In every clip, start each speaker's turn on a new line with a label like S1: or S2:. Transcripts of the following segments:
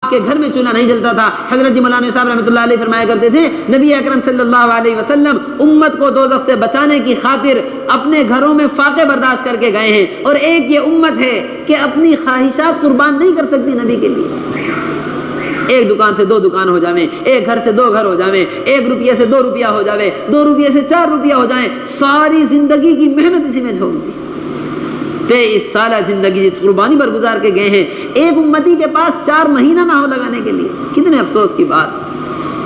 S1: کے گھر میں چولہا نہیں جلتا تھا۔ حضرت مولانا صاحب رحمۃ اللہ علیہ فرمایا کرتے تھے نبی اکرم صلی اللہ علیہ وسلم امت کو دوزخ سے بچانے کی خاطر اپنے گھروں میں فاقے برداشت کر کے گئے ہیں، اور ایک یہ امت ہے کہ اپنی خواہشات قربان نہیں کر سکتی نبی کے لیے۔ ایک دکان سے 2 دکان ہو جاویں، ایک گھر سے 2 گھر ہو جاویں، 1 روپیہ سے 2 روپیہ ہو جاوے، 2 روپیہ سے 4 روپیہ ہو جائیں، ساری زندگی کی محنت اسی میں جھونک دی۔ 23 سالہ زندگی جس قربانی پر گزار کے گئے ہیں، ایک امتی کے پاس 4 مہینہ نہ ہو لگانے کے لیے، کتنے افسوس کی بات۔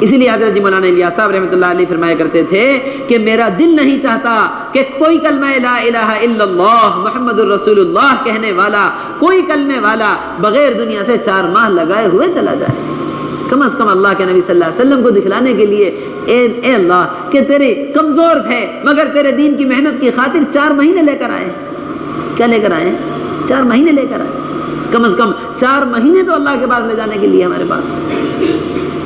S1: اسی لیے حضرت مولانا الیاس صاحب رحمۃ اللہ علیہ فرمایا کرتے تھے کہ میرا دل نہیں چاہتا کہ کوئی کلمہ لا الہ الا اللہ محمد الرسول اللہ کہنے والا، کوئی کلمے والا بغیر دنیا سے 4 ماہ لگائے ہوئے چلا جائے۔ کم از کم اللہ کے نبی صلی اللہ علیہ وسلم کو دکھلانے کے لیے اے اللہ کہ تیرے کمزور تھے مگر تیرے دین کی محنت کی خاطر 4 مہینے لے کر آئے۔ کیا لے کر آئے؟ 4 مہینے لے کر آئے۔ کم از کم 4 مہینے تو اللہ کے پاس لے جانے کے لیے ہمارے پاس۔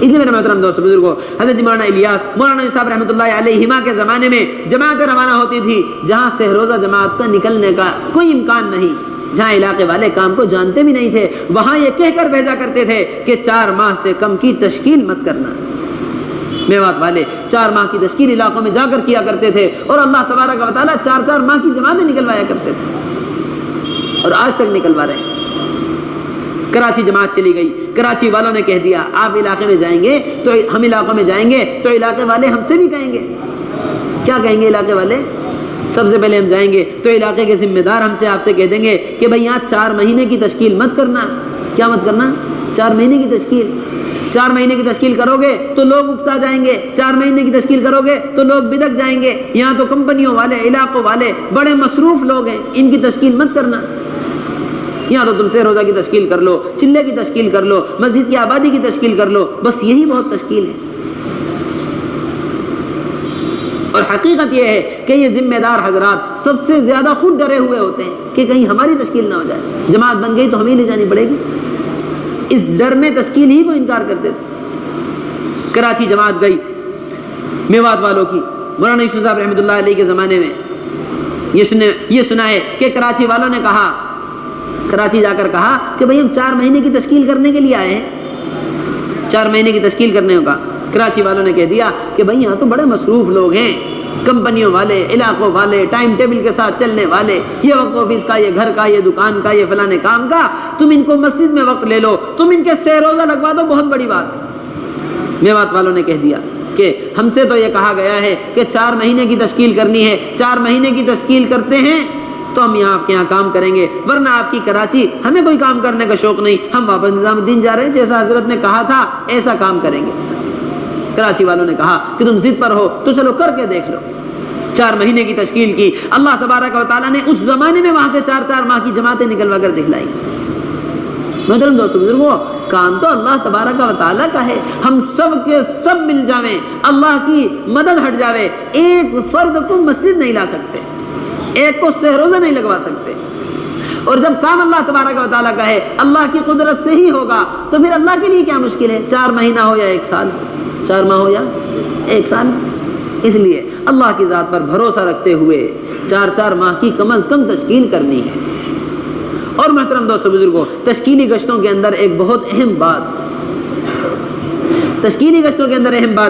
S1: اس لیے میرے محترم دوست بزرگوں، حضرت مولانا الیاس مولانا صاحب رحمۃ اللہ علیہما کے زمانے میں جماعتیں روانہ ہوتی تھی جہاں سے روزہ جماعت کا نکلنے کا کوئی امکان نہیں، جہاں علاقے والے کام کو جانتے بھی نہیں تھے، وہاں یہ کہہ کر بھیجا کرتے تھے کہ 4 ماہ سے کم کی تشکیل مت کرنا۔ میوات والے 4 ماہ کی تشکیل علاقوں میں جا کر کیا کرتے تھے، اور اللہ تبارک و تعالیٰ 4 ماہ کی جماعتیں نکلوایا کرتے تھے، اور آج تک نکلوا رہے ہیں۔ کراچی جماعت چلی گئی، کراچی والوں نے کہہ دیا آپ علاقے میں جائیں گے تو ہم علاقوں میں جائیں گے تو علاقے والے ہم سے بھی کہیں گے۔ کیا کہیں گے علاقے والے؟ سب سے پہلے ہم جائیں گے تو علاقے کے ذمہ دار ہم سے آپ سے کہہ دیں گے کہ بھائی یہاں 4 مہینے کی تشکیل مت کرنا۔ کیا مت کرنا؟ 4 مہینے کی تشکیل۔ 4 مہینے کی تشکیل کرو گے تو لوگ اکتا جائیں گے، 4 مہینے کی تشکیل کرو گے تو لوگ بدک جائیں گے، یہاں تو کمپنیوں والے علاقوں والے بڑے مصروف لوگ ہیں، ان کی تشکیل مت کرنا۔ یہاں تو تم سے روزہ کی تشکیل کر لو، چلے کی تشکیل کر لو، مسجد کی آبادی کی تشکیل کر لو، بس یہی بہت تشکیل ہے۔ اور حقیقت یہ ہے کہ یہ ذمہ دار حضرات سب سے زیادہ خود ڈرے ہوئے ہوتے ہیں کہ کہیں ہماری تشکیل نہ ہو جائے، جماعت بن گئی تو ہمیں لے جانی پڑے گی، اس ڈر میں تشکیل ہی کو انکار کرتے تھے۔ کراچی جماعت گئی میوات والوں کی، مولانا یوسف صاحب رحمۃ اللہ علیہ کے زمانے میں یہ سنا ہے کہ کراچی والوں نے کہا، کراچی جا کر کہا کہ بھئی ہم 4 مہینے کی تشکیل کرنے کے لیے آئے ہیں، 4 مہینے کی تشکیل کرنے کا۔ کراچی والوں نے کہہ دیا کہ بھئی یہاں تو بڑے مصروف لوگ ہیں، کمپنیوں والے، علاقوں والے، ٹائم ٹیبل کے ساتھ چلنے والے، یہ وقت آفس کا، یہ گھر کا، یہ دکان کا، یہ فلانے کام کا، تم ان کو مسجد میں وقت لے لو، تم ان کے سے روزہ لگوا دو، بہت بڑی بات۔ میوات والوں نے کہہ دیا کہ ہم سے تو یہ کہا گیا ہے کہ 4 مہینے کی تشکیل کرنی ہے، 4 مہینے کی تشکیل کرتے ہیں تو ہم یہاں آپ کے یہاں کام کریں گے، ورنہ آپ کی کراچی ہمیں کوئی کام کرنے کا شوق نہیں، ہم واپس نظام الدین جا رہے ہیں، جیسا حضرت نے کہا تھا ایسا کام کریں گے۔ کراچی والوں نے کہا کہ تم ضد پر ہو تو چلو کر کے دیکھ لو۔ 4 مہینے کی تشکیل کی، اللہ تبارک و تعالیٰ نے اس زمانے میں وہاں سے 4 ماہ کی جماعتیں نکلوا کر دکھلائی۔ محترم دوستو بزرگوں، کام تو اللہ تبارک و تعالیٰ کا ہے، ہم سب کے سب مل جاویں، اللہ کی مدد ہٹ جاوے، ایک فرد کو مسجد نہیں لا سکتے، ایک کو سہروزہ نہیں لگوا سکتے، اور جب کام اللہ تبارک و تعالیٰ کا ہے، اللہ کی قدرت سے ہی ہوگا، تو پھر اللہ کے لیے کیا مشکل ہے؟ 4 مہینہ ہو یا 1 سال، 4 ماہ ہو یا 1 سال۔ اس لیے اللہ کی ذات پر بھروسہ رکھتے ہوئے 4 ماہ کی کم از کم تشکیل کرنی ہے۔ اور محترم دوستو بزرگوں، تشکیلی گشتوں کے اندر ایک بہت اہم بات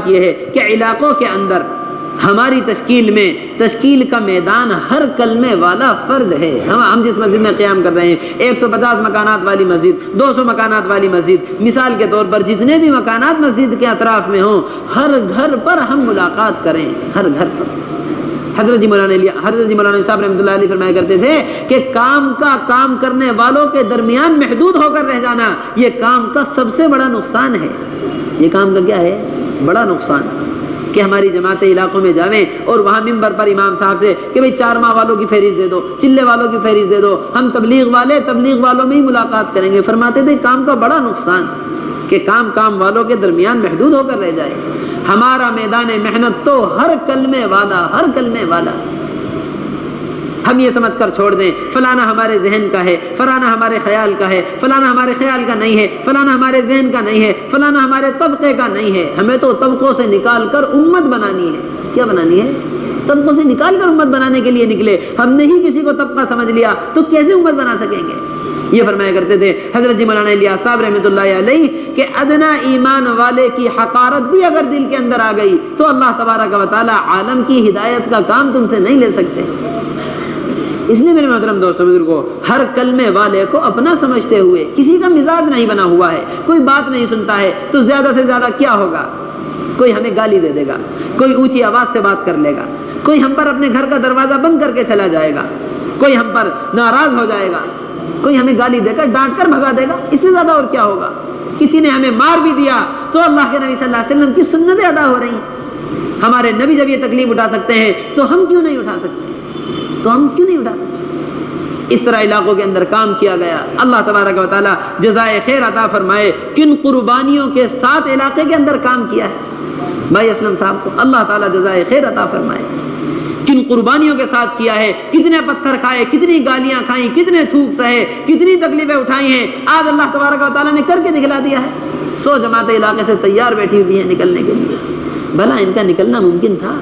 S1: یہ ہے کہ علاقوں کے اندر ہماری تشکیل میں تشکیل کا میدان ہر کلمے والا فرد ہے۔ ہم جس مسجد میں قیام کر رہے ہیں 150 مکانات والی مسجد، 200 مکانات والی مسجد، مثال کے طور پر جتنے بھی مکانات مسجد کے اطراف میں ہوں، ہر گھر پر ہم ملاقات کریں، ہر گھر پر۔ حضرت مولانا صاحب رحمۃ اللہ علیہ فرمایا کرتے تھے کہ کام کرنے والوں کے درمیان محدود ہو کر رہ جانا یہ کام کا سب سے بڑا نقصان ہے۔ یہ کام کا کیا ہے؟ بڑا نقصان، کہ ہماری جماعتیں علاقوں میں جاویں اور وہاں ممبر پر امام صاحب سے کہ بھئی 4 ماہ والوں کی فہرست دے دو، چلے والوں کی فہرست دے دو، ہم تبلیغ والوں میں ہی ملاقات کریں گے۔ فرماتے تھے کام کا بڑا نقصان کہ کام والوں کے درمیان محدود ہو کر رہ جائے۔ ہمارا میدان محنت تو ہر کلمے والا، ہم یہ سمجھ کر چھوڑ دیں فلانا ہمارے ذہن کا ہے، فلانا ہمارے خیال کا ہے، فلانا ہمارے خیال کا نہیں ہے، فلانا ہمارے ذہن کا نہیں ہے، فلانا ہمارے طبقے کا نہیں ہے۔ ہمیں تو طبقوں سے نکال کر امت بنانی ہے۔ کیا بنانی ہے؟ طبقوں سے نکال کر امت بنانے کے لیے نکلے. ہم نے ہی کسی کو طبقہ سمجھ لیا تو کیسے امت بنا سکیں گے؟ یہ فرمایا کرتے تھے حضرت جی مولانا الیاس صاحب رحمۃ اللہ علیہ کہ ادنا ایمان والے کی حقارت بھی اگر دل کے اندر آ گئی تو اللہ تبارک و تعالی عالم کی ہدایت کا کام تم سے نہیں لے سکتے. اس لیے میرے محترم دوستوں بزرگوں، ہر کلمے والے کو اپنا سمجھتے ہوئے، کسی کا مزاج نہیں بنا ہوا ہے، کوئی بات نہیں سنتا ہے تو زیادہ سے زیادہ کیا ہوگا؟ کوئی ہمیں گالی دے دے گا، کوئی اونچی آواز سے بات کر لے گا، کوئی ہم پر اپنے گھر کا دروازہ بند کر کے چلا جائے گا، کوئی ہم پر ناراض ہو جائے گا، کوئی ہمیں گالی دے کر ڈانٹ کر بھگا دے گا. اس سے زیادہ اور کیا ہوگا؟ کسی نے ہمیں مار بھی دیا تو اللہ کے نبی صلی اللہ علیہ وسلم کی سنتیں ادا ہو رہی ہیں. ہمارے نبی جب یہ تکلیف اٹھا سکتے ہیں تو ہم کیوں نہیں اٹھا سکتے؟ اس طرح علاقوں کے اندر کام کیا گیا. اللہ تبارک و تعالی جزائے خیر عطا فرمائے. کن قربانیوں کے ساتھ علاقے کے اندر کام کیا ہے بھائی اسلم صاحب کو اللہ تعالی جزائے خیر عطا فرمائے. کن قربانیوں کے ساتھ کیا ہے، کتنے پتھر کھائے، کتنی گالیاں کھائیں، کتنے تھوک سہے، کتنی تکلیفیں اٹھائی ہیں. آج اللہ تبارک و تعالی نے کر کے دکھلا دیا ہے. 100 جماعتیں علاقے سے تیار بیٹھی ہوئی ہیں نکلنے کے لیے. بھلا ان کا نکلنا ممکن تھا؟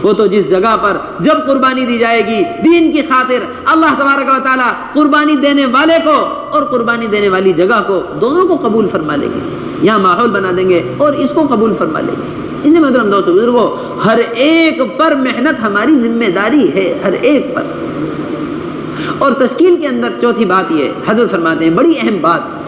S1: وہ تو جس جگہ پر جب قربانی دی جائے گی دین کی خاطر، اللہ تبارک و تعالی قربانی دینے والے کو اور قربانی دینے والی جگہ کو دونوں کو قبول فرما لیں گے. یہاں ماحول بنا دیں گے اور اس کو قبول فرما لیں گے. اس لیے محترم دوستو بزرگوں، ہر ایک پر محنت ہماری ذمہ داری ہے، ہر ایک پر. اور تشکیل کے اندر چوتھی بات یہ حضرت فرماتے ہیں، بڑی اہم بات،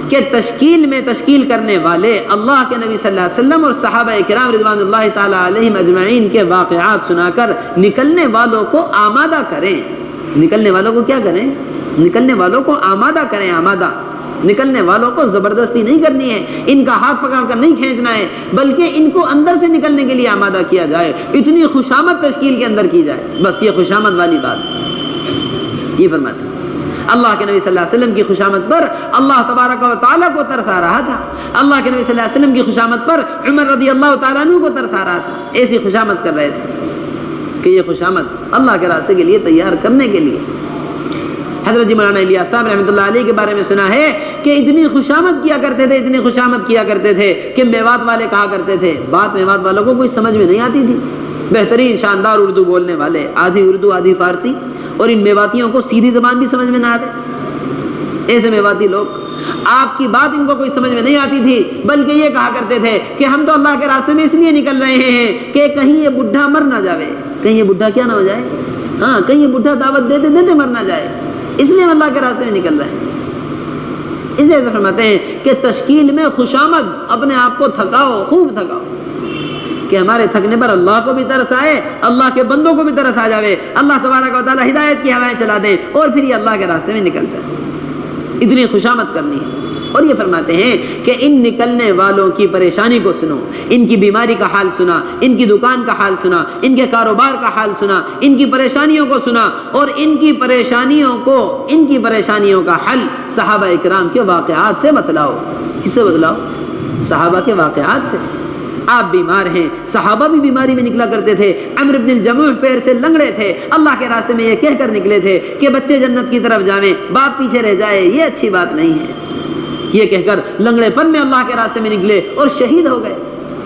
S1: کہ تشکیل میں تشکیل کرنے والے اللہ کے نبی صلی اللہ علیہ وسلم اور صحابہ کرام رضوان اللہ تعالی علیہم اجمعین کے واقعات سنا کر نکلنے والوں کو آمادہ کریں. نکلنے والوں کو کیا کریں؟ نکلنے والوں کو آمادہ کریں. آمادہ نکلنے والوں کو زبردستی نہیں کرنی ہے، ان کا ہاتھ پکڑ کر نہیں کھینچنا ہے، بلکہ ان کو اندر سے نکلنے کے لیے آمادہ کیا جائے. اتنی خوشامد تشکیل کے اندر کی جائے. بس یہ خوشامد والی بات یہ فرماتے ہیں. اللہ کے نبی صلی اللہ علیہ وسلم کی خوشامد پر اللہ تبارک و تعالیٰ کو ترس آ رہا تھا. اللہ کے نبی صلی اللہ علیہ وسلم کی خوشامد پر عمر رضی اللہ تعالیٰ عنہ کو ترس آ رہا تھا. ایسی خوشامد کر رہے تھے کہ یہ خوشامد اللہ کے راستے کے لیے تیار کرنے کے لیے. حضرت جی مولانا الیاس صاحب رحمۃ اللہ علیہ کے بارے میں سنا ہے کہ اتنی خوشامد کیا کرتے تھے کہ میوات والے کہا کرتے تھے، بات میوات والوں کو کوئی سمجھ میں نہیں آتی تھی. بہترین شاندار اردو بولنے والے، آدھی اردو آدھی فارسی، اور ان میواتیوں کو سیدھی زبان بھی سمجھ میں نہ آتے. ایسے میواتی لوگ، آپ کی بات ان کو کوئی سمجھ میں نہیں آتی تھی، بلکہ یہ کہا کرتے تھے کہ ہم تو اللہ کے راستے میں اس لیے نکل رہے ہیں کہ کہیں یہ بڈھا مر نہ جائے. کہیں یہ بڈھا کیا نہ ہو جائے؟ ہاں، کہیں یہ بڈھا دعوت دیتے دیتے مر نہ جائے. اس لیے ہم اللہ کے راستے میں نکل رہے ہیں. اس لیے فرماتے ہیں کہ تشکیل میں خوشامد، اپنے آپ کو تھکاؤ، خوب تھکاؤ، کہ ہمارے تھکنے پر اللہ کو بھی ترس آئے، اللہ کے بندوں کو بھی ترس آ جاوے، اللہ تبارک و تعالی ہدایت کی ہوائیں چلا دیں اور پھر یہ اللہ کے راستے میں نکل جائے. اتنی خوشامد کرنی ہے. اور یہ فرماتے ہیں کہ ان نکلنے والوں کی پریشانی کو سنو، ان کی بیماری کا حال سنا، ان کی دکان کا حال سنا، ان کے کاروبار کا حال سنا، ان کی پریشانیوں کو سنا، اور ان کی پریشانیوں کا حل صحابہ اکرام کے واقعات سے بتلاؤ. کس سے بتلاؤ؟ صحابہ کے واقعات سے. آپ بیمار ہیں، صحابہ بھی بیماری میں نکلا کرتے تھے. عمرو بن الجموح پیر سے لنگڑے تھے، اللہ کے راستے میں یہ کہہ کر نکلے تھے کہ بچے جنت کی طرف جائیں، باپ پیچھے رہ جائے، یہ اچھی بات نہیں ہے. یہ کہہ کر لنگڑے پن میں اللہ کے راستے میں نکلے اور شہید ہو گئے.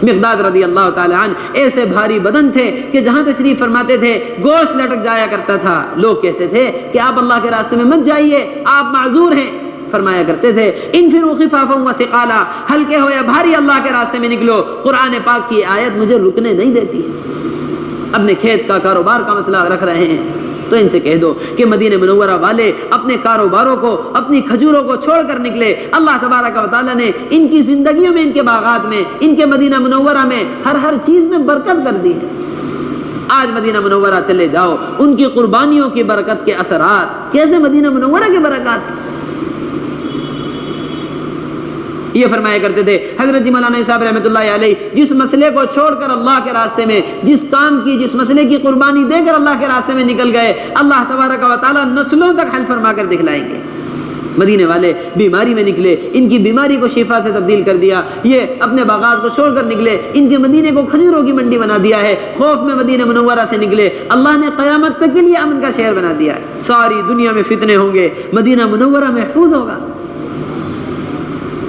S1: مقداد رضی اللہ تعالی عنہ ایسے بھاری بدن تھے کہ جہاں تشریف فرماتے تھے گوشت لٹک جایا کرتا تھا. لوگ کہتے تھے کہ آپ اللہ کے راستے میں مت جائیے، آپ معذور ہیں. فرمایا کرتے تھے انفروا خفافا وثقالا، ہلکے ہو یا بھاری اللہ کے راستے میں نکلو. قرآن پاک کی آیت مجھے رکنے نہیں دیتی ہے. اپنے کھیت کا کاروبار کا مسئلہ رکھ رہے ہیں تو ان سے کہہ دو کہ مدینہ منورہ والے اپنے کاروباروں کو، اپنی کھجوروں کو چھوڑ کر نکلے. اللہ تبارک و تعالیٰ نے ان کی زندگیوں میں، ان کے باغات میں، ان کے مدینہ منورہ میں ہر چیز میں برکت کر دی ہے. آج مدینہ منورہ چلے جاؤ، ان کی قربانیوں کی برکت کے اثرات کیسے مدینہ منورہ کے برکات. یہ فرمایا کرتے تھے حضرت جی مولانا صاحب رحمۃ اللہ علیہ، جس مسئلے کو چھوڑ کر اللہ کے راستے میں، جس مسئلے کی قربانی دے کر اللہ کے راستے میں نکل گئے، اللہ تبارک و تعالیٰ نسلوں تک حل فرما کر دکھلائیں گے. مدینے والے بیماری میں نکلے، ان کی بیماری کو شفا سے تبدیل کر دیا. یہ اپنے باغات کو چھوڑ کر نکلے، ان کے مدینے کو کھجوروں کی منڈی بنا دیا ہے. خوف میں مدینہ منورہ سے نکلے، اللہ نے قیامت تک کے لیے امن کا شہر بنا دیا ہے. ساری دنیا میں فتنے ہوں گے، مدینہ منورہ محفوظ ہوگا.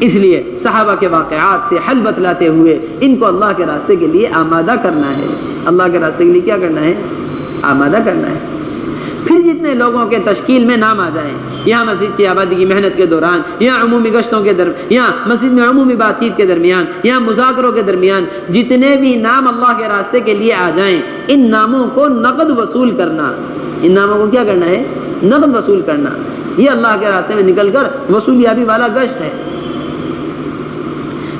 S1: اس لیے صحابہ کے واقعات سے حل بتلاتے ہوئے ان کو اللہ کے راستے کے لیے آمادہ کرنا ہے. اللہ کے راستے کے لیے کیا کرنا ہے؟ آمادہ کرنا ہے. پھر جتنے لوگوں کے تشکیل میں نام آ جائیں، یہاں مسجد کی آبادی کی محنت کے دوران، یا عمومی گشتوں کے یا مسجد میں عمومی بات چیت کے درمیان، یا مذاکروں کے درمیان، جتنے بھی نام اللہ کے راستے کے لیے آ جائیں، ان ناموں کو نقد وصول کرنا. ان ناموں کو کیا کرنا ہے؟ نقد وصول کرنا. یہ اللہ کے راستے میں نکل کر وصولیابی والا گشت ہے.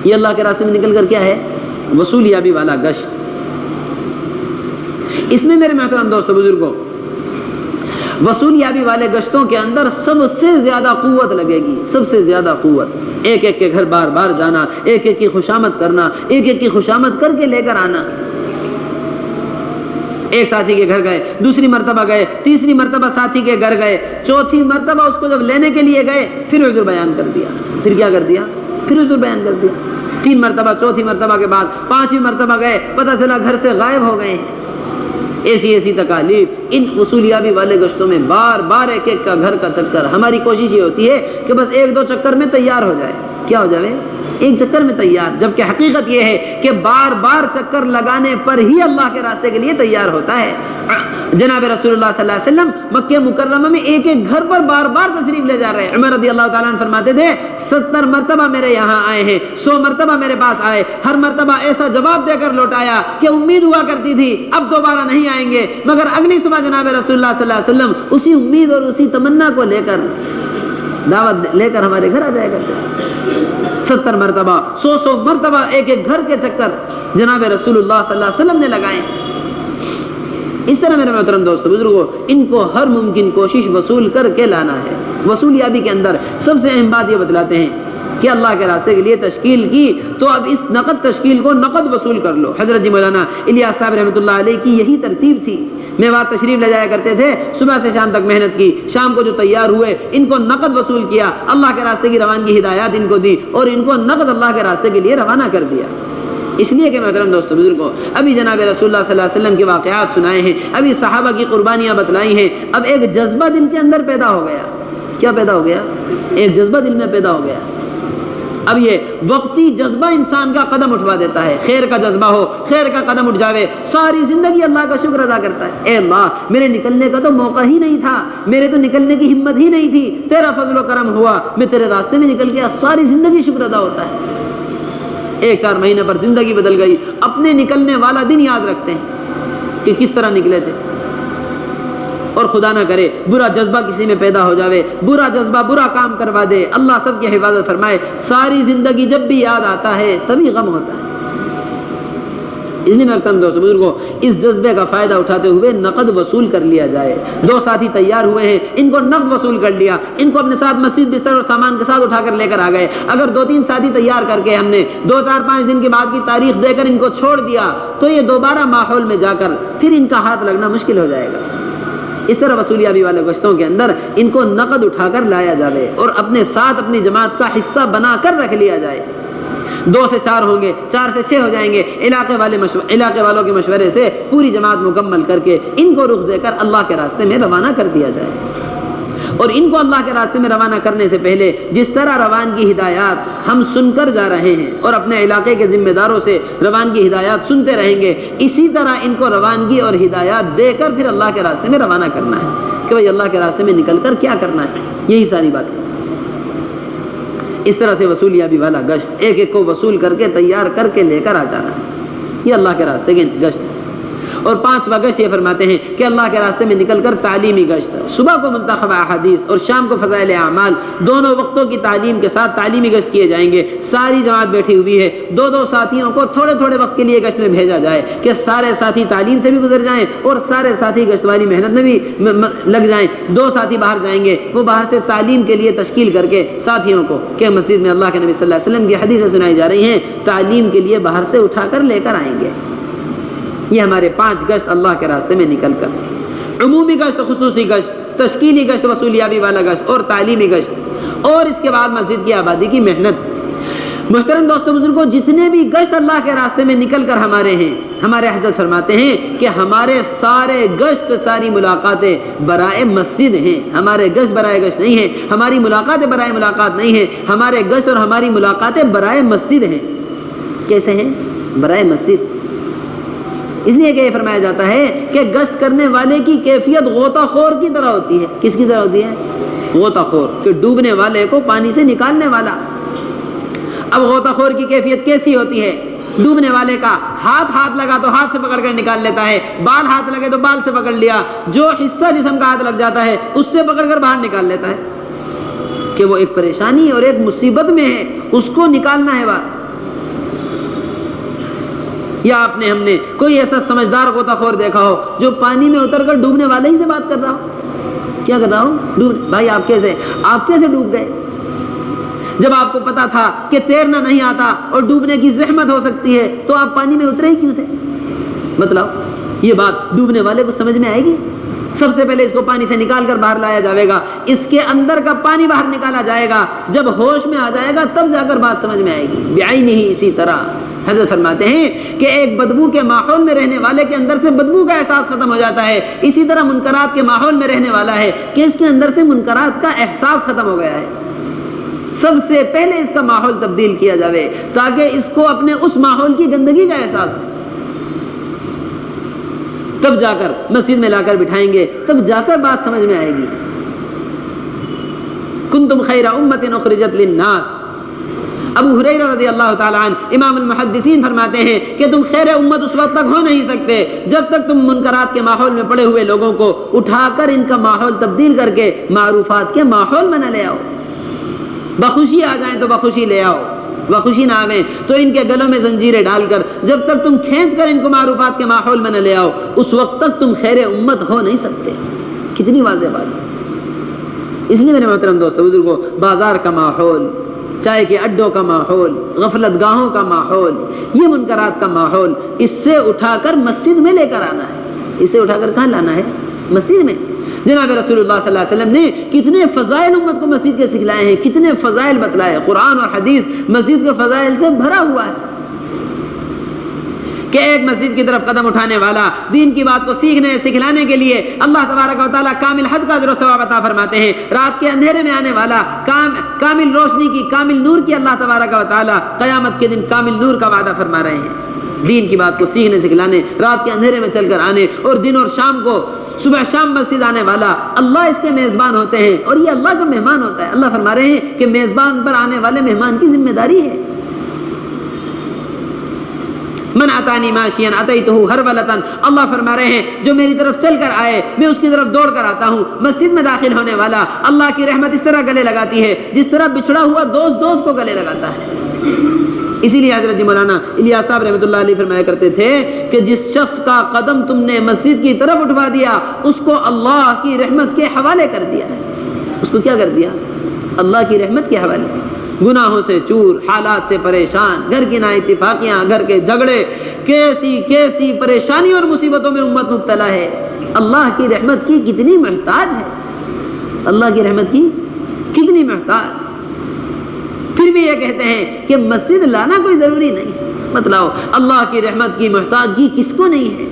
S1: یہ اللہ کے راستے میں نکل کر کیا ہے؟ وصولیابی والا گشت. اس میں میرے محترم دوستو بزرگوں، وصولیابی والے گشتوں کے اندر سب سے زیادہ قوت لگے گی، سب سے زیادہ قوت. ایک ایک کے گھر بار بار جانا، ایک ایک کی خوشامد کرنا، ایک ایک کی خوشامد کر کے لے کر آنا. ایک ساتھی کے گھر گئے، دوسری مرتبہ گئے، تیسری مرتبہ ساتھی کے گھر گئے، چوتھی مرتبہ اس کو جب لینے کے لیے گئے پھر عذر بیان کر دیا. پھر کیا کر دیا؟ پھر عذر بیان کر دیا. 3 مرتبہ، چوتھی مرتبہ کے بعد 5ویں مرتبہ گئے، پتہ چلا گھر سے غائب ہو گئے ہیں. ایسی تکالیف ان وصولیابی والے گشتوں میں بار بار ایک ایک کا گھر کا چکر. ہماری کوشش یہ ہوتی ہے کہ بس 1-2 چکر میں تیار ہو جائے. کیا ہو جائے؟ ایک چکر میں تیار. جبکہ حقیقت یہ ہے کہ بار بار چکر لگانے پر ہی اللہ کے راستے کے لیے تیار ہوتا ہے. جناب رسول اللہ صلی اللہ علیہ وسلم مکہ مکرمہ میں ایک ایک گھر پر بار بار تشریف لے جا رہے ہیں. عمر رضی اللہ تعالیٰ عنہ فرماتے تھے 70 مرتبہ میرے یہاں آئے ہیں، 100 مرتبہ میرے پاس آئے، ہر مرتبہ ایسا جواب دے کر لوٹایا کہ امید ہوا کرتی تھی اب دوبارہ نہیں آئیں گے، مگر اگلی صبح جناب رسول اللہ صلی اللہ علیہ وسلم اسی امید اور اسی تمنا کو لے کر، دعوت لے کر ہمارے گھر آ جائے کرتے. 70 مرتبہ، 100 مرتبہ ایک ایک گھر کے چکر جناب رسول اللہ صلی اللہ علیہ وسلم نے لگائے. اس طرح میرے محترم دوستو بزرگوں، ان کو ہر ممکن کوشش وصول کر کے لانا ہے. وصولیابی کے اندر سب سے اہم بات یہ بتلاتے ہیں کہ اللہ کے راستے کے لیے تشکیل کی تو اب اس نقد تشکیل کو نقد وصول کر لو. حضرت جی مولانا الیاس صاحب رحمۃ اللہ علیہ کی یہی ترتیب تھی. میوات تشریف لے جایا کرتے تھے، صبح سے شام تک محنت کی، شام کو جو تیار ہوئے ان کو نقد وصول کیا، اللہ کے راستے کی روانگی ہدایات ان کو دی اور ان کو نقد اللہ کے راستے کے لیے روانہ کر دیا. اس لیے کہ محترم دوستو بزرگوں، ابھی جناب رسول اللہ صلی اللہ علیہ وسلم کے واقعات سنائے ہیں، ابھی صحابہ کی قربانیاں بتلائی ہیں. اب ایک جذبہ دل کے اندر پیدا ہو گیا. کیا پیدا ہو گیا؟ ایک جذبہ دل میں پیدا ہو گیا. اب یہ وقتی جذبہ انسان کا قدم اٹھوا دیتا ہے. خیر کا جذبہ ہو، خیر کا قدم اٹھ جاوے، ساری زندگی اللہ کا شکر ادا کرتا ہے. اے اللہ، میرے نکلنے کا تو موقع ہی نہیں تھا، میرے تو نکلنے کی ہمت ہی نہیں تھی، تیرا فضل و کرم ہوا، میں تیرے راستے میں نکل گیا. ساری زندگی شکر ادا ہوتا ہے. 1-4 مہینے پر زندگی بدل گئی. اپنے نکلنے والا دن یاد رکھتے ہیں کہ کس طرح نکلے تھے. اور خدا نہ کرے برا جذبہ کسی میں پیدا ہو جاوے، برا جذبہ برا کام کروا دے. اللہ سب کی حفاظت فرمائے. ساری زندگی جب بھی یاد آتا ہے تبھی غم ہوتا ہے. اس لیے محترم دوستو بزرگوں، اس جذبے کا فائدہ اٹھاتے ہوئے نقد وصول کر لیا جائے. 2 ساتھی تیار ہوئے ہیں، ان کو نقد وصول کر لیا، ان کو اپنے ساتھ مسجد بستر اور سامان کے ساتھ اٹھا کر لے کر آ گئے. اگر 2-3 ساتھی تیار کر کے ہم نے 2-4-5 دن کے بعد کی تاریخ دے کر ان کو چھوڑ دیا تو یہ دوبارہ ماحول میں جا کر پھر ان کا ہاتھ لگنا مشکل ہو جائے گا. اس طرح وصولیابی والے گشتوں کے اندر ان کو نقد اٹھا کر لایا جائے اور اپنے ساتھ اپنی جماعت کا حصہ بنا کر رکھ لیا جائے. 2 سے 4 ہوں گے، 4 سے 6 ہو جائیں گے. علاقے والوں کے مشورے سے پوری جماعت مکمل کر کے ان کو رخ دے کر اللہ کے راستے میں روانہ کر دیا جائے. اور ان کو اللہ کے راستے میں روانہ کرنے سے پہلے جس طرح روانگی ہدایات ہم سن کر جا رہے ہیں اور اپنے علاقے کے ذمہ داروں سے روانگی ہدایات سنتے رہیں گے، اسی طرح ان کو روانگی اور ہدایات دے کر پھر اللہ کے راستے میں روانہ کرنا ہے کہ بھائی اللہ کے راستے میں نکل کر کیا کرنا ہے. یہی ساری بات ہے. اس طرح سے وصولیابی والا گشت ایک ایک کو وصول کر کے تیار کر کے لے کر آ جانا ہے. یہ اللہ کے راستے کے گشت. اور 5واں گشت یہ فرماتے ہیں کہ اللہ کے راستے میں نکل کر تعلیمی گشت. صبح کو منتخب احادیث اور شام کو فضائل اعمال، دونوں وقتوں کی تعلیم کے ساتھ تعلیمی گشت کیے جائیں گے. ساری جماعت بیٹھی ہوئی ہے، 2 ساتھیوں کو تھوڑے تھوڑے وقت کے لیے گشت میں بھیجا جائے کہ سارے ساتھی تعلیم سے بھی گزر جائیں اور سارے ساتھی گشت والی محنت میں بھی لگ جائیں. 2 ساتھی باہر جائیں گے، وہ باہر سے تعلیم کے لیے تشکیل کر کے ساتھیوں کو کہ مسجد میں اللہ کے نبی صلی اللہ علیہ وسلم کی حدیثیں سنائی جا رہی ہیں، تعلیم کے لیے باہر سے اٹھا کر لے کر آئیں گے. یہ ہمارے 5 گشت اللہ کے راستے میں نکل کر، عمومی گشت، خصوصی گشت، تشکیلی گشت، وصولیابی والا گشت اور تعلیمی گشت، اور اس کے بعد مسجد کی آبادی کی محنت. محترم دوستو بزرگوں، جتنے بھی گشت اللہ کے راستے میں نکل کر ہمارے ہیں، ہمارے حضرت فرماتے ہیں کہ ہمارے سارے گشت، ساری ملاقاتیں برائے مسجد ہیں، ہمارے گشت برائے گشت نہیں ہیں، ہماری ملاقاتیں برائے ملاقات نہیں ہیں، ہمارے گشت اور ہماری ملاقاتیں برائے مسجد ہیں۔ کیسے ہیں؟ برائے مسجد۔ اس لیے کہ یہ فرمایا جاتا ہے کہ گشت کرنے والے کی کیفیت غوطہ خور کی طرح ہوتی ہے۔ کس کی طرح ہوتی ہے؟ غوطہ خور، کہ ڈوبنے والے کو پانی سے نکالنے والا۔ اب غوطہ خور کی کیفیت کیسی ہوتی ہے؟ ڈوبنے والے کا ہاتھ لگا تو ہاتھ سے پکڑ کر نکال لیتا ہے، بال ہاتھ لگے تو بال سے پکڑ لیا، جو حصہ جسم کا ہاتھ لگ جاتا ہے اس سے پکڑ کر باہر نکال لیتا ہے، کہ وہ ایک پریشانی اور ایک مصیبت میں ہے، اس کو نکالنا ہے باہر۔ یا ہم نے کوئی ایسا سمجھدار غوطہ خور دیکھا ہو جو پانی میں اتر کر ڈوبنے والے ہی سے بات کر رہا ہو؟ کیا کر رہا ہو؟ بھائی آپ کیسے ڈوب گئے؟ جب آپ کو پتا تھا کہ تیرنا نہیں آتا اور ڈوبنے کی زحمت ہو سکتی ہے تو آپ پانی میں اترے ہی کیوں تھے؟ بتلاؤ، یہ بات ڈوبنے والے کو سمجھ میں آئے گی؟ سب سے پہلے اس کو پانی سے نکال کر باہر لایا جائے گا، اس کے اندر کا پانی باہر نکالا جائے گا، جب ہوش میں آ جائے گا تب جا کر بات سمجھ میں آئے گی۔ بعینہ ہی اسی طرح حضرت فرماتے ہیں کہ ایک بدبو کے ماحول میں رہنے والے کے اندر سے بدبو کا احساس ختم ہو جاتا ہے، اسی طرح منکرات کے ماحول میں رہنے والا ہے کہ اس کے اندر سے منکرات کا احساس ختم ہو گیا ہے۔ سب سے پہلے اس کا ماحول تبدیل کیا جائے تاکہ اس کو اپنے اس ماحول کی گندگی کا احساس ہو، تب جا کر مسجد میں لا کر بٹھائیں گے، تب جا کر بات سمجھ میں آئے گی۔ کنتم خیر امۃ اخرجت للناس، ابو ہریرہ رضی اللہ تعالیٰ عنہ امام المحدثین فرماتے ہیں کہ تم خیر امت اس وقت تک ہو نہیں سکتے جب تک تم منکرات کے ماحول میں پڑے ہوئے لوگوں کو اٹھا کر ان کا ماحول تبدیل کر کے معروفات کے ماحول میں نہ لے آؤ۔ بخوشی آ جائیں تو بخوشی لے آؤ، بخوشی نہ آویں تو ان کے گلوں میں زنجیریں ڈال کر جب تک تم کھینچ کر ان کو معروفات کے ماحول میں نہ لے آؤ اس وقت تک تم خیر امت ہو نہیں سکتے۔ کتنی واضح بات ہے۔ اس لیے میرے محترم دوستو بزرگوں، بازار کا ماحول، چائے کے اڈوں کا ماحول، غفلت گاہوں کا ماحول، یہ منکرات کا ماحول، اس سے اٹھا کر مسجد میں لے کر آنا ہے۔ اس سے اٹھا کر کہاں لانا ہے؟ مسجد میں۔ جناب رسول اللہ صلی اللہ علیہ وسلم نے کتنے فضائل امت کو مسجد کے سکھلائے ہیں، کتنے فضائل بتلائے، قرآن اور حدیث مسجد کے فضائل سے بھرا ہوا ہے کہ ایک مسجد کی طرف قدم اٹھانے والا دین کی بات کو سیکھنے سکھلانے کے لیے اللہ تبارک و تعالیٰ کامل حج کا اجر و ثواب عطا فرماتے ہیں۔ رات کے اندھیرے میں آنے والا کامل روشنی کی، کامل نور کی اللہ تبارک و تعالیٰ قیامت کے دن کامل نور کا وعدہ فرما رہے ہیں۔ دین کی بات کو سیکھنے سکھلانے، رات کے اندھیرے میں چل کر آنے اور دن اور شام کو صبح شام مسجد آنے والا اللہ اس کے میزبان ہوتے ہیں اور یہ اللہ کا مہمان ہوتا ہے۔ اللہ فرما رہے ہیں کہ میزبان پر آنے والے مہمان کی ذمہ داری ہے۔ من اتانی ماشیا اتیتہ ہرولۃ، اللہ فرما رہے ہیں جو میری طرف چل کر آئے میں اس کی طرف دوڑ کر آتا ہوں۔ مسجد میں داخل ہونے والا اللہ کی رحمت اس طرح گلے لگاتی ہے جس طرح بچھڑا ہوا دوست کو گلے لگاتا ہے۔ اسی لیے حضرت جی مولانا الیاس صاحب رحمۃ اللہ علیہ فرمایا کرتے تھے کہ جس شخص کا قدم تم نے مسجد کی طرف اٹھوا دیا اس کو اللہ کی رحمت کے حوالے کر دیا ہے۔ اس کو کیا کر دیا؟ اللہ کی رحمت کے حوالے۔ گناہوں سے چور، حالات سے پریشان، گھر کی نااتفاقیاں، گھر کے جھگڑے، کیسی پریشانی اور مصیبتوں میں امت مبتلا ہے۔ اللہ کی رحمت کی کتنی محتاج ہے، اللہ کی رحمت کی کتنی محتاج۔ پھر بھی یہ کہتے ہیں کہ مسجد لانا کوئی ضروری نہیں۔ بتلاؤ اللہ کی رحمت کی محتاجگی کس کو نہیں ہے؟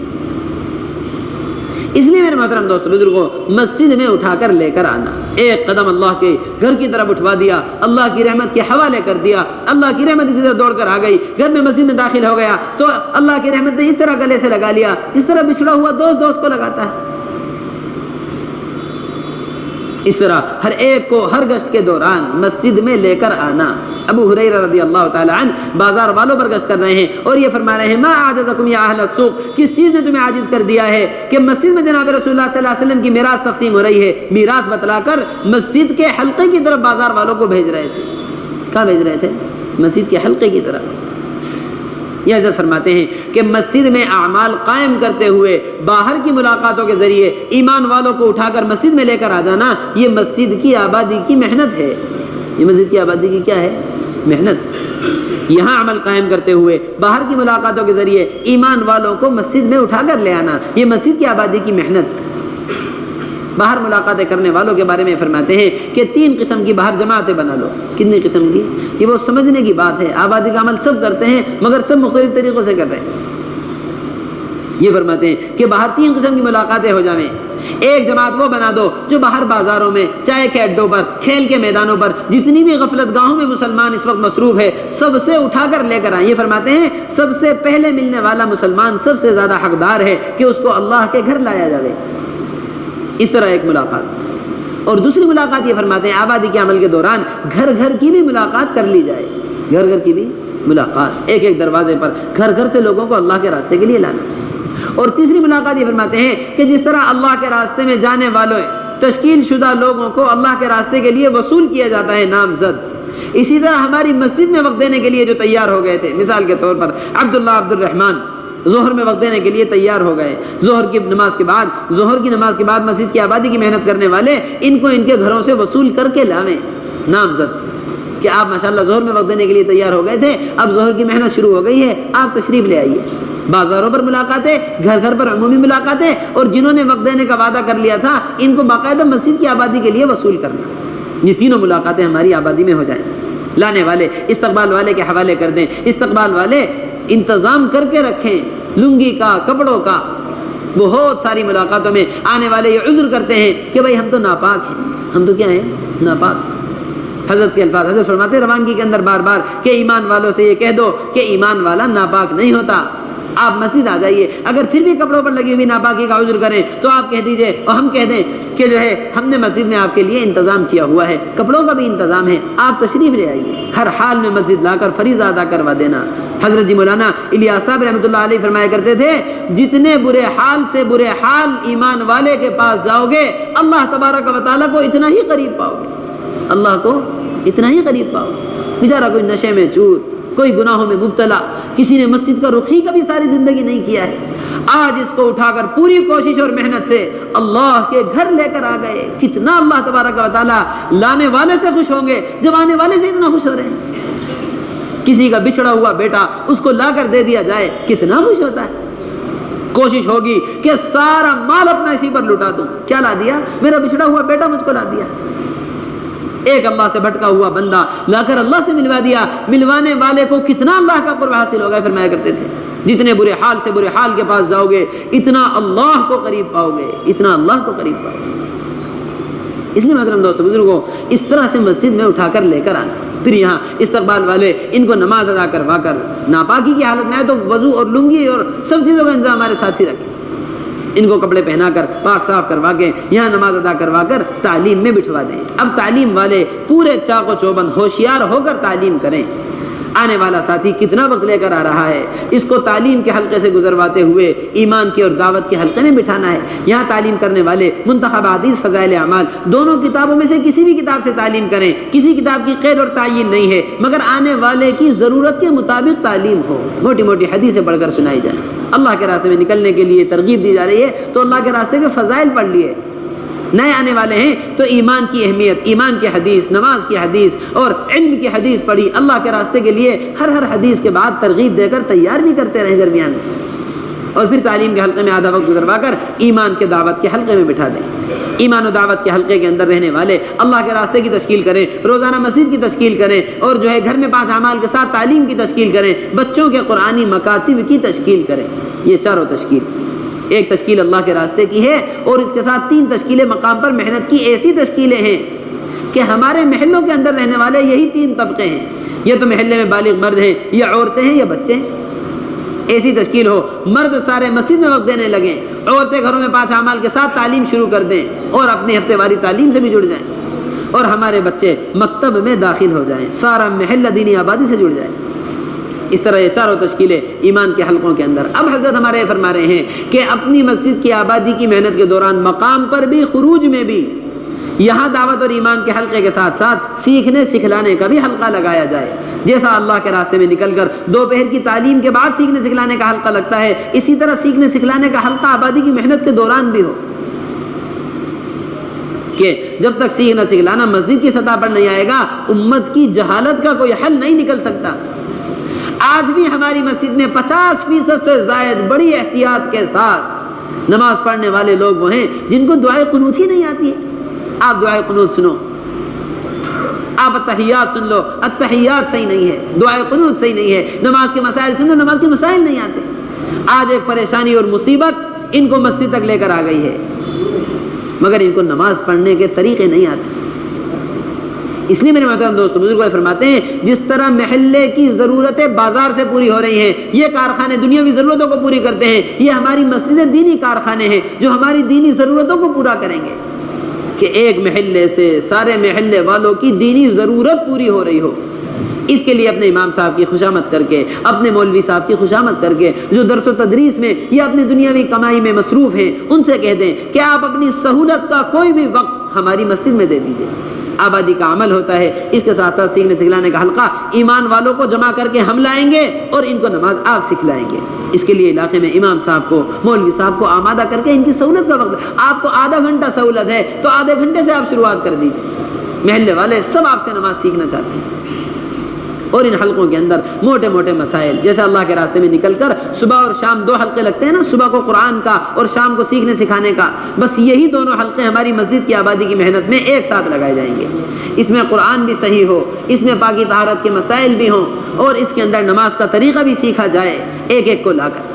S1: اس لیے میرے محترم دوست بزرگوں، مسجد میں اٹھا کر لے کر آنا، ایک قدم اللہ کے گھر کی طرف اٹھوا دیا، اللہ کی رحمت کے حوالے کر دیا، اللہ کی رحمت کی طرف دوڑ کر آ گئی، گھر میں مسجد میں داخل ہو گیا تو اللہ کی رحمت نے اس طرح گلے سے لگا لیا جس طرح بچھڑا ہوا دوست کو لگاتا ہے۔ اس طرح ہر ایک کو ہر گشت کے دوران مسجد میں لے کر آنا۔ ابو ہریرہ رضی اللہ تعالی عنہ بازار والوں پر گشت کر رہے ہیں اور یہ فرما رہے ہیں ما اعجزکم یا اہل السوق، کس چیز نے تمہیں عاجز کر دیا ہے کہ مسجد میں جناب رسول اللہ صلی اللہ علیہ وسلم کی میراث تقسیم ہو رہی ہے، میراث بتلا کر مسجد کے حلقے کی طرف بازار والوں کو بھیج رہے تھے۔ کہاں بھیج رہے تھے؟ مسجد کے حلقے کی طرف۔ یہ حضرت فرماتے ہیں کہ مسجد میں اعمال قائم کرتے ہوئے باہر کی ملاقاتوں کے ذریعے ایمان والوں کو اٹھا کر مسجد میں لے کر آ جانا، یہ مسجد کی آبادی کی محنت ہے۔ یہ مسجد کی آبادی کی کیا ہے؟ محنت۔ یہاں عمل قائم کرتے ہوئے باہر کی ملاقاتوں کے ذریعے ایمان والوں کو مسجد میں اٹھا کر لے آنا، یہ مسجد کی آبادی کی محنت۔ باہر ملاقاتیں کرنے والوں کے بارے میں فرماتے ہیں کہ 3 قسم کی باہر جماعتیں بنا لو۔ کتنی قسم کی؟ یہ وہ سمجھنے کی بات ہے، آبادی کا عمل سب کرتے ہیں مگر سب مختلف طریقوں سے کر رہے ہیں۔ یہ فرماتے ہیں کہ باہر 3 قسم کی ملاقاتیں ہو جائیں. ایک جماعت وہ بنا دو جو باہر بازاروں میں، چائے کے اڈوں پر، کھیل کے میدانوں پر، جتنی بھی غفلت گاہوں میں مسلمان اس وقت مصروف ہے، سب سے اٹھا کر لے کر آئیں. یہ فرماتے ہیں سب سے پہلے ملنے والا مسلمان سب سے زیادہ حقدار ہے کہ اس کو اللہ کے گھر لایا جائے. اس طرح ایک ملاقات. اور دوسری ملاقات یہ فرماتے ہیں آبادی کے عمل کے دوران گھر گھر کی بھی ملاقات کر لی جائے. گھر گھر کی بھی ملاقات، ایک ایک دروازے پر گھر گھر سے لوگوں کو اللہ کے راستے کے لیے لانا. اور تیسری ملاقات یہ فرماتے ہیں کہ جس طرح اللہ کے راستے میں جانے والوں تشکیل شدہ لوگوں کو اللہ کے راستے کے لیے وصول کیا جاتا ہے نامزد، اسی طرح ہماری مسجد میں وقت دینے کے لیے جو تیار ہو گئے تھے، مثال کے طور پر عبداللہ عبد الرحمن ظہر میں وقت دینے کے لیے تیار ہو گئے. ظہر کی نماز کے بعد مسجد کی آبادی کی محنت کرنے والے ان کو ان کے گھروں سے وصول کر کے لاویں نامزد کہ آپ ماشاءاللہ ظہر میں وقت دینے کے لیے تیار ہو گئے تھے، اب ظہر کی محنت شروع ہو گئی ہے، آپ تشریف لے آئیے. بازاروں پر ملاقاتیں، گھر گھر پر عمومی ملاقاتیں، اور جنہوں نے وقت دینے کا وعدہ کر لیا تھا ان کو باقاعدہ مسجد کی آبادی کے لیے وصول کرنا. یہ تینوں ملاقاتیں ہماری آبادی میں ہو جائیں. لانے والے استقبال والے کے حوالے کر دیں، استقبال والے انتظام کر کے رکھیں لنگی کا، کپڑوں کا. بہت ساری ملاقاتوں میں آنے والے یہ عذر کرتے ہیں کہ بھائی ہم تو ناپاک ہیں. ہم تو کیا ہیں؟ ناپاک. حضرت کے الفاظ، حضرت فرماتے ہیں روانگی کے اندر بار بار کہ ایمان والوں سے یہ کہہ دو کہ ایمان والا ناپاک نہیں ہوتا. آپ مسجد آ جائیے، اگر پھر بھی کپڑوں پر لگی ہوئی ناپاکی کا عذر کریں تو آپ کہہ دیجئے اور ہم کہہ دیں کہ جو ہے ہم نے مسجد میں آپ کے لیے انتظام کیا ہوا ہے، کپڑوں کا بھی انتظام ہے، آپ تشریف لے آئیے. ہر حال میں مسجد لا کر فریضہ ادا کروا دینا. حضرت جی مولانا الیاس صاحب رحمۃ اللہ علیہ فرمایا کرتے تھے جتنے برے حال سے برے حال ایمان والے کے پاس جاؤ گے اللہ تبارک و تعالیٰ کو اتنا ہی قریب پاؤ گے. اللہ کو اتنا ہی قریب پاؤ گے. بیچارہ کوئی نشے میں چور، کوئی گناہوں میں مبتلا، کسی نے مسجد کا رخ ہی کبھی ساری زندگی نہیں کیا ہے، آج اس کو اٹھا کر پوری کوشش اور محنت سے اللہ کے گھر لے کر آ گئے. کتنا اللہ تبارک و تعالیٰ لانے والے سے خوش ہوں گے جب آنے والے سے اتنا خوش ہو رہے ہیں. کسی کا بچھڑا ہوا بیٹا اس کو لا کر دے دیا جائے کتنا خوش ہوتا ہے. کوشش ہوگی کہ سارا مال اپنا اسی پر لٹا دوں. کیا لا دیا؟ میرا بچھڑا ہوا بیٹا مجھ کو لا دیا. ایک اللہ سے بھٹکا ہوا بندہ لا کر اللہ سے ملوا دیا. ملوانے والے کو کتنا اللہ کا قرب حاصل ہوگا. فرمایا کرتے تھے جتنے برے حال سے برے حال کے پاس جاؤ گے اتنا اللہ کو قریب پاؤ گے، اتنا اللہ کو قریب پاؤ گے. اس لیے محترم دوستو بزرگوں اس طرح سے مسجد میں اٹھا کر لے کر آنا. پھر یہاں استقبال والے ان کو نماز ادا کروا کر ناپاکی کی حالت میں ہے تو وضو اور لنگی اور سب چیزوں کا انتظام ہمارے ساتھ ہی رکھیں. ان کو کپڑے پہنا کر پاک صاف کروا کے یہاں نماز ادا کروا کر تعلیم میں بٹھوا دیں. اب تعلیم والے پورے چاق و چوبند ہوشیار ہو کر تعلیم کریں. آنے والا ساتھی کتنا وقت لے کر آ رہا ہے، اس کو تعلیم کے حلقے سے گزرواتے ہوئے ایمان کی اور دعوت کے حلقے میں بٹھانا ہے. یہاں تعلیم کرنے والے منتخب حدیث، فضائل اعمال دونوں کتابوں میں سے کسی بھی کتاب سے تعلیم کریں. کسی کتاب کی قید اور تعین نہیں ہے مگر آنے والے کی ضرورت کے مطابق تعلیم ہو. موٹی موٹی حدیثیں پڑھ کر سنائی جائیں. اللہ کے راستے میں نکلنے کے لیے ترغیب دی جا رہی ہے تو اللہ کے راستے کے فضائل پڑھ لیے. نئے آنے والے ہیں تو ایمان کی اہمیت، ایمان کی حدیث، نماز کی حدیث اور علم کی حدیث پڑھی. اللہ کے راستے کے لیے ہر حدیث کے بعد ترغیب دے کر تیار بھی کرتے رہیں درمیان میں. اور پھر تعلیم کے حلقے میں آدھا وقت گزروا کر ایمان کے دعوت کے حلقے میں بٹھا دیں. ایمان و دعوت کے حلقے کے اندر رہنے والے اللہ کے راستے کی تشکیل کریں، روزانہ مسجد کی تشکیل کریں اور جو ہے گھر میں 5 اعمال کے ساتھ تعلیم کی تشکیل کریں، بچوں کے قرآنی مکاتب کی تشکیل کریں. یہ چاروں تشکیل، ایک تشکیل اللہ کے راستے کی ہے اور اس کے ساتھ 3 تشکیلیں مقام پر محنت کی ایسی تشکیلیں ہیں کہ ہمارے محلوں کے اندر رہنے والے یہی 3 طبقے ہیں. یہ تو محلے میں بالغ مرد ہیں یا عورتیں ہیں یا بچے ہیں. ایسی تشکیل ہو مرد سارے مسجد میں وقت دینے لگیں، عورتیں گھروں میں 5 اعمال کے ساتھ تعلیم شروع کر دیں اور اپنی ہفتے واری تعلیم سے بھی جڑ جائیں اور ہمارے بچے مکتب میں داخل ہو جائیں، سارا محلہ دینی آبادی سے جڑ جائے. اس طرح یہ چاروں تشکیلیں ایمان کے حلقوں کے اندر. اب حضرت ہمارے فرما رہے ہیں کہ اپنی مسجد کی آبادی کی محنت کے دوران مقام پر بھی خروج میں بھی یہاں دعوت اور ایمان کے حلقے کے ساتھ ساتھ سیکھنے سکھلانے کا بھی حلقہ لگایا جائے. جیسا اللہ کے راستے میں نکل کر دوپہر کی تعلیم کے بعد سیکھنے سکھلانے کا حلقہ لگتا ہے، اسی طرح سیکھنے سکھلانے کا حلقہ آبادی کی محنت کے دوران بھی ہو کہ جب تک سیکھنا سکھلانا مسجد کی سطح پر نہیں آئے گا امت کی جہالت کا کوئی حل نہیں نکل سکتا. آج بھی ہماری مسجد میں 50% سے زائد بڑی احتیاط کے ساتھ نماز پڑھنے والے لوگ وہ ہیں جن کو دعائے قنوت ہی نہیں آتی ہے. آپ دعائے قنوت سنو، آپ التحیات سن لو، التحیات صحیح نہیں ہے، دعائے قنوت صحیح نہیں ہے. نماز کے مسائل سنو، نماز کے مسائل نہیں آتے. آج ایک پریشانی اور مصیبت ان کو مسجد تک لے کر آ گئی ہے، مگر ان کو نماز پڑھنے کے طریقے نہیں آتے۔ اس لیے میرے محترم دوستو بزرگوں فرماتے ہیں جس طرح محلے کی ضرورتیں بازار سے پوری ہو رہی ہیں، یہ کارخانے دنیاوی ضرورتوں کو پوری کرتے ہیں، یہ ہماری مسجدیں دینی کارخانے ہیں جو ہماری دینی ضرورتوں کو پورا کریں گے، کہ ایک محلے سے سارے محلے والوں کی دینی ضرورت پوری ہو رہی ہو۔ اس کے لیے اپنے امام صاحب کی خوشامد کر کے، اپنے مولوی صاحب کی خوشامد کر کے، جو درس و تدریس میں یا اپنی دنیاوی کمائی میں مصروف ہیں، ان سے کہہ دیں کہ آپ اپنی سہولت کا کوئی بھی وقت ہماری مسجد میں دے دیجئے۔ آبادی کا عمل ہوتا ہے، اس کے ساتھ ساتھ سیکھنے سکھلانے کا حلقہ، ایمان والوں کو جمع کر کے ہم لائیں گے اور ان کو نماز آپ سکھلائیں گے۔ اس کے لیے علاقے میں امام صاحب کو، مولوی صاحب کو آمادہ کر کے ان کی سہولت کا وقت، آپ کو آدھا گھنٹہ سہولت ہے تو آدھے گھنٹے سے آپ شروعات کر دیجیے۔ محلے والے سب آپ سے نماز سیکھنا چاہتے ہیں، اور ان حلقوں کے اندر موٹے موٹے مسائل، جیسے اللہ کے راستے میں نکل کر صبح اور شام 2 حلقے لگتے ہیں نا، صبح کو قرآن کا اور شام کو سیکھنے سکھانے کا، بس یہی دونوں حلقے ہماری مسجد کی آبادی کی محنت میں ایک ساتھ لگائے جائیں گے۔ اس میں قرآن بھی صحیح ہو، اس میں پاکی طہارت کے مسائل بھی ہوں، اور اس کے اندر نماز کا طریقہ بھی سیکھا جائے ایک ایک کو لا کر۔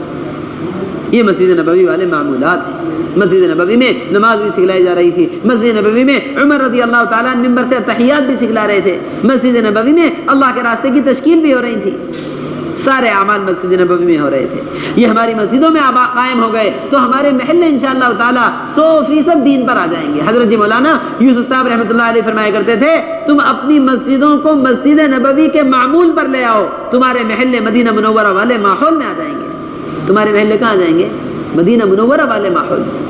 S1: یہ مسجد نبوی والے معمولات ہیں۔ مسجد نبوی میں نماز بھی سکھلائی جا رہی تھی، مسجد نبوی میں عمر رضی اللہ تعالیٰ عنہ ممبر سے تحیات بھی سکھلا رہے تھے، مسجد نبوی میں اللہ کے راستے کی تشکیل بھی ہو رہی تھی، سارے اعمال مسجد نبوی میں ہو رہے تھے۔ یہ ہماری مسجدوں میں قائم ہو گئے تو ہمارے محلے انشاءاللہ تعالیٰ 100% دین پر آ جائیں گے۔ حضرت جی مولانا یوسف صاحب رحمۃ اللہ علیہ فرمایا کرتے تھے، تم اپنی مسجدوں کو مسجد نبوی کے معمول پر لے آؤ، تمہارے محلے مدینہ منورہ والے ماحول میں آ جائیں گے۔ تمہارے محلے کہاں جائیں گے؟ مدینہ منورہ والے ماحول میں۔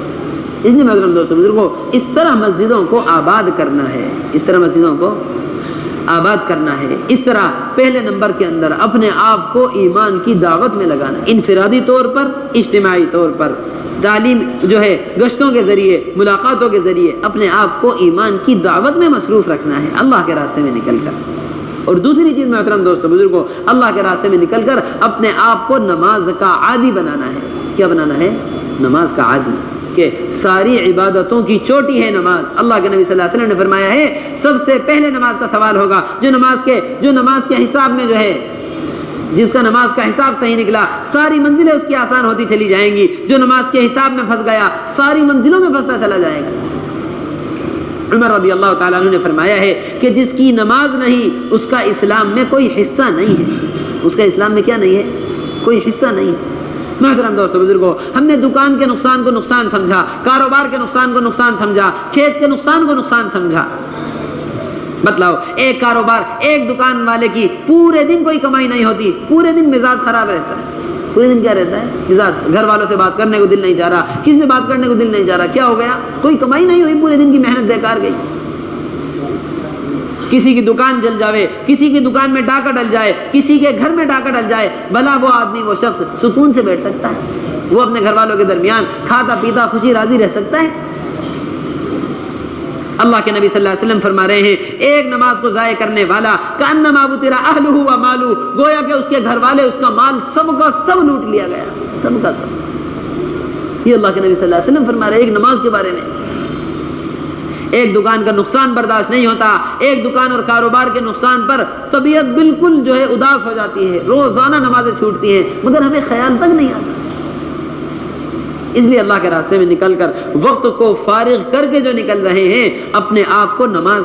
S1: اس لیے محترم دوستو بزرگوں، اس طرح مسجدوں کو آباد کرنا ہے، اس طرح مسجدوں کو آباد کرنا ہے، اس طرح پہلے نمبر کے اندر اپنے آپ کو ایمان کی دعوت میں لگانا، انفرادی طور پر، اجتماعی طور پر، تعلیم جو ہے گشتوں کے ذریعے، ملاقاتوں کے ذریعے اپنے آپ کو ایمان کی دعوت میں مصروف رکھنا ہے اللہ کے راستے میں نکل کر۔ اور دوسری چیز محترم دوستو بزرگوں، اللہ کے راستے میں نکل کر اپنے آپ کو نماز کا عادی بنانا ہے۔ کیا بنانا ہے؟ نماز کا عادی، کہ ساری عبادتوں کی چوٹی ہے نماز۔ اللہ کے نبی صلی اللہ علیہ وسلم نے فرمایا ہے سب سے پہلے نماز کا سوال ہوگا، جو نماز کے حساب میں جو ہے، جس کا نماز کا حساب صحیح نکلا ساری منزلیں اس کی آسان ہوتی چلی جائیں گی، جو نماز کے حساب میں پھنس گیا ساری منزلوں میں پھنستا چلا جائے گا۔ عمر رضی اللہ تعالیٰ عنہ نے فرمایا ہے کہ جس کی نماز نہیں اس کا اسلام میں کوئی حصہ نہیں ہے، اس کا اسلام میں کیا نہیں ہے؟ کوئی حصہ نہیں ہے۔ محترم دوستو بزرگوں، ہم نے دکان کے نقصان کو نقصان سمجھا، کاروبار کے نقصان کو نقصان سمجھا، کھیت کے نقصان کو نقصان سمجھا۔ بتلاؤ، ایک کاروبار، ایک دکان والے کی پورے دن کوئی کمائی نہیں ہوتی، پورے دن مزاج خراب رہتا ہے، پورے دن کیا رہتا ہے؟ مزاج، گھر والوں سے بات کرنے کو دل نہیں چاہ رہا، کسی سے بات کرنے کو دل نہیں چاہ رہا، کیا ہو گیا؟ کوئی کمائی نہیں ہوئی، پورے دن کی محنت بیکار گئی۔ کسی کی دکان جل جاوے، کسی کی دکان میں ڈاکہ ڈل جائے، کسی کے گھر میں ڈاکہ ڈل جائے، بھلا وہ آدمی، وہ شخص سکون سے بیٹھ سکتا ہے؟ وہ اپنے گھر والوں کے درمیان کھاتا پیتا خوشی راضی رہ سکتا ہے؟ اللہ کے نبی صلی اللہ علیہ وسلم فرما رہے ہیں ایک نماز کو ضائع کرنے والا کأنما بتر اہلہ و مالہ، گویا کہ اس کے گھر والے، اس کا مال سب کا سب لوٹ لیا گیا، سب کا سب۔ یہ اللہ کے نبی صلی اللہ علیہ وسلم فرما رہے ہیں ایک نماز کے بارے میں۔ ایک دکان کا نقصان برداشت نہیں ہوتا، ایک دکان اور کاروبار کے نقصان پر طبیعت بالکل جو ہے اداس ہو جاتی ہے، روزانہ نمازیں چھوٹتی ہیں مگر ہمیں خیال تک نہیں آتا۔ اس لیے اللہ کے راستے میں نکل کر وقت کو فارغ کر کے جو نکل رہے ہیں، اپنے آپ کو نماز